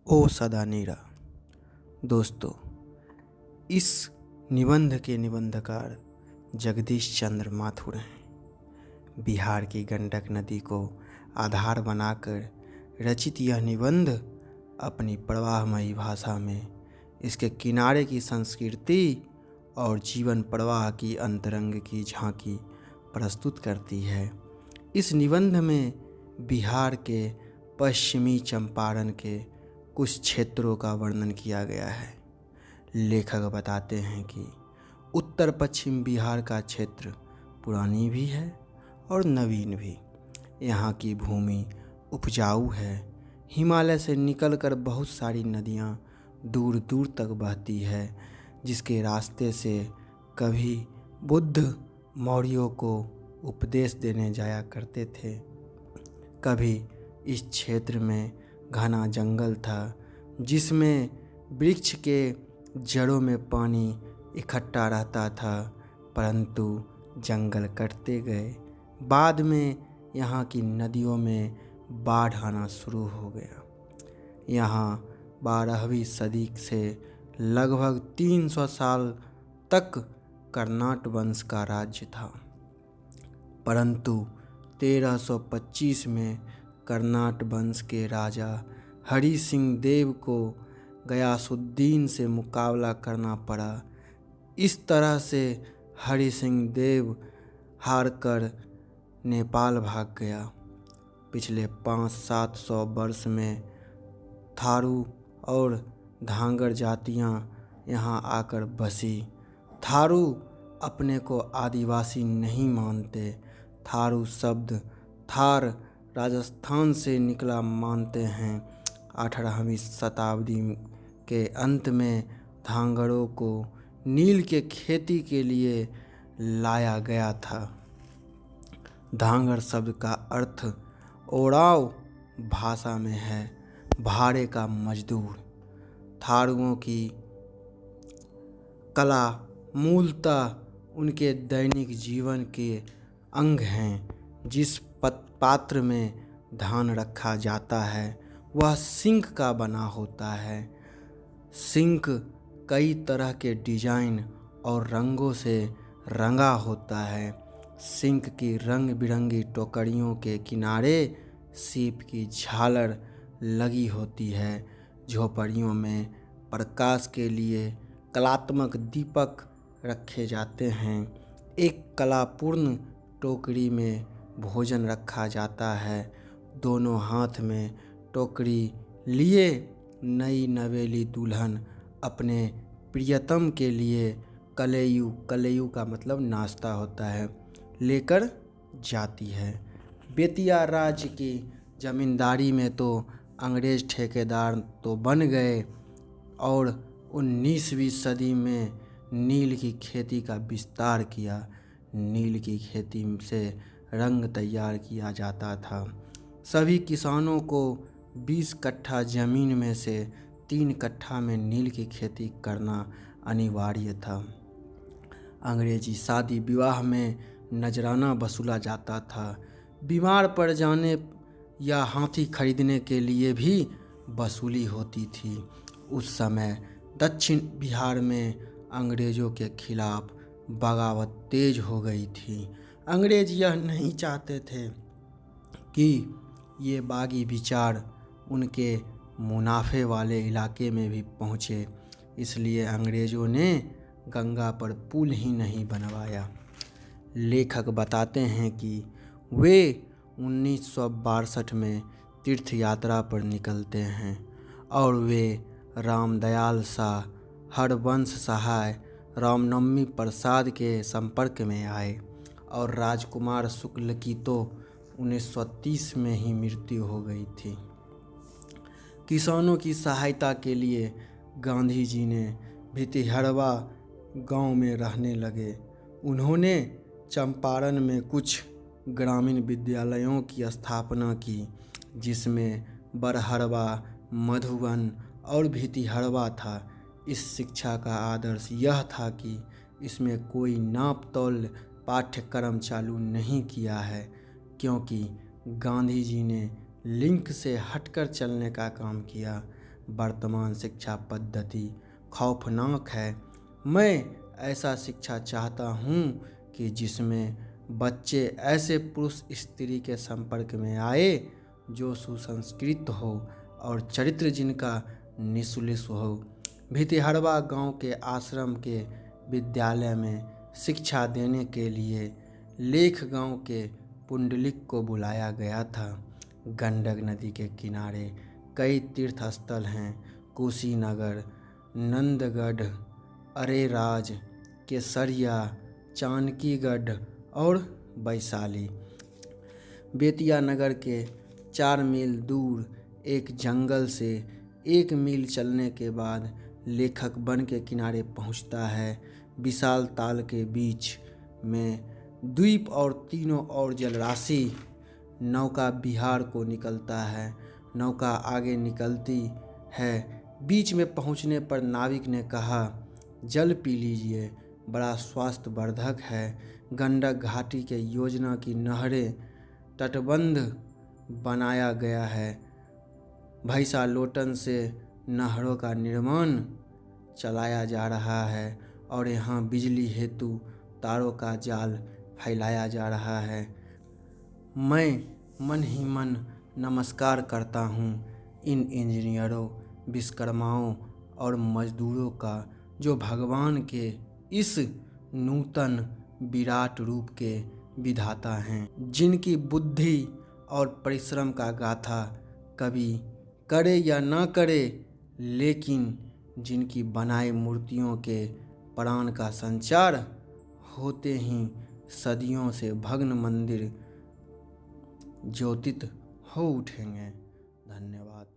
ओ सदा नीरा। दोस्तों, इस निबंध के निबंधकार जगदीश चंद्र माथुर हैं। बिहार की गंडक नदी को आधार बनाकर रचित यह निबंध अपनी प्रवाहमयी भाषा में इसके किनारे की संस्कृति और जीवन प्रवाह की अंतरंग की झांकी प्रस्तुत करती है। इस निबंध में बिहार के पश्चिमी चंपारण के कुछ क्षेत्रों का वर्णन किया गया है। लेखक बताते हैं कि उत्तर पश्चिम बिहार का क्षेत्र पुरानी भी है और नवीन भी। यहाँ की भूमि उपजाऊ है। हिमालय से निकलकर बहुत सारी नदियाँ दूर दूर तक बहती है, जिसके रास्ते से कभी बुद्ध मौर्यों को उपदेश देने जाया करते थे। कभी इस क्षेत्र में घना जंगल था, जिसमें वृक्ष के जड़ों में पानी इकट्ठा रहता था, परंतु जंगल कटते गए। बाद में यहाँ की नदियों में बाढ़ आना शुरू हो गया। यहाँ 12वीं सदी से लगभग 300 साल तक कर्नाट वंश का राज्य था, परंतु 1325 में कर्नाट वंश के राजा हरि सिंह देव को गयासुद्दीन से मुकाबला करना पड़ा। इस तरह से हरि सिंह देव हारकर नेपाल भाग गया। पिछले 500-700 वर्ष में थारू और धांगर जातियां यहाँ आकर बसी। थारू अपने को आदिवासी नहीं मानते। थारू शब्द थार राजस्थान से निकला मानते हैं। 18वीं शताब्दी के अंत में धांगरों को नील के खेती के लिए लाया गया था। धांगर शब्द का अर्थ ओराव भाषा में है भाड़े का मजदूर। थारुओं की कला मूलतः उनके दैनिक जीवन के अंग हैं। जिस पात्र में धान रखा जाता है वह सिंक का बना होता है। सिंक कई तरह के डिजाइन और रंगों से रंगा होता है। सिंक की रंग बिरंगी टोकरियों के किनारे सीप की झालर लगी होती है। झोपड़ियों में प्रकाश के लिए कलात्मक दीपक रखे जाते हैं। एक कलापूर्ण टोकरी में भोजन रखा जाता है। दोनों हाथ में टोकरी लिए नई नवेली दुल्हन अपने प्रियतम के लिए कलेयू का मतलब नाश्ता होता है, लेकर जाती है। बेतिया राज्य की जमींदारी में तो अंग्रेज ठेकेदार तो बन गए और 19वीं सदी में नील की खेती का विस्तार किया। नील की खेती से रंग तैयार किया जाता था। सभी किसानों को 20 कट्ठा ज़मीन में से 3 कट्ठा में नील की खेती करना अनिवार्य था। अंग्रेजी शादी विवाह में नजराना वसूला जाता था। बीमार पड़ जाने या हाथी खरीदने के लिए भी वसूली होती थी। उस समय दक्षिण बिहार में अंग्रेज़ों के खिलाफ बगावत तेज हो गई थी। अंग्रेज यह नहीं चाहते थे कि ये बागी विचार उनके मुनाफे वाले इलाके में भी पहुँचे, इसलिए अंग्रेज़ों ने गंगा पर पुल ही नहीं बनवाया। लेखक बताते हैं कि वे 1962 में तीर्थ यात्रा पर निकलते हैं और वे रामदयाल शाह, हरवंश सहाय, रामनवमी प्रसाद के संपर्क में आए और राजकुमार शुक्ल की तो 1930 में ही मृत्यु हो गई थी। किसानों की सहायता के लिए गांधी जी ने भितिहरवा गांव में रहने लगे। उन्होंने चंपारण में कुछ ग्रामीण विद्यालयों की स्थापना की, जिसमें बरहरवा, मधुबन और भितिहरवा था। इस शिक्षा का आदर्श यह था कि इसमें कोई नाप तौल पाठ्यक्रम चालू नहीं किया है, क्योंकि गांधी जी ने लिंक से हटकर चलने का काम किया। वर्तमान शिक्षा पद्धति खौफनाक है। मैं ऐसा शिक्षा चाहता हूँ कि जिसमें बच्चे ऐसे पुरुष स्त्री के संपर्क में आए जो सुसंस्कृत हो और चरित्र जिनका निशुल्क हो। भितिहरवा गांव के आश्रम के विद्यालय में शिक्षा देने के लिए लेख गांव के पुंडलिक को बुलाया गया था। गंडक नदी के किनारे कई तीर्थ स्थल हैं। कुशीनगर, नंदगढ़, अरेराज, केसरिया, चानकीगढ़ और वैशाली। बेतिया नगर के 4 मील दूर एक जंगल से 1 मील चलने के बाद लेखक वन के किनारे पहुंचता है। विशाल ताल के बीच में द्वीप और तीनों ओर जलराशि। नौका बिहार को निकलता है। नौका आगे निकलती है। बीच में पहुंचने पर नाविक ने कहा, जल पी लीजिए, बड़ा स्वास्थ्यवर्धक है। गंडक घाटी के योजना की नहरें तटबंध बनाया गया है। भैंसालोटन से नहरों का निर्माण चलाया जा रहा है और यहाँ बिजली हेतु तारों का जाल फैलाया जा रहा है। मैं मन ही मन नमस्कार करता हूँ इन इंजीनियरों, विश्वकर्माओं और मजदूरों का जो भगवान के इस नूतन विराट रूप के विधाता हैं, जिनकी बुद्धि और परिश्रम का गाथा कभी करे या ना करे, लेकिन जिनकी बनाई मूर्तियों के प्राण का संचार होते ही सदियों से भग्न मंदिर ज्योतित हो उठेंगे। धन्यवाद।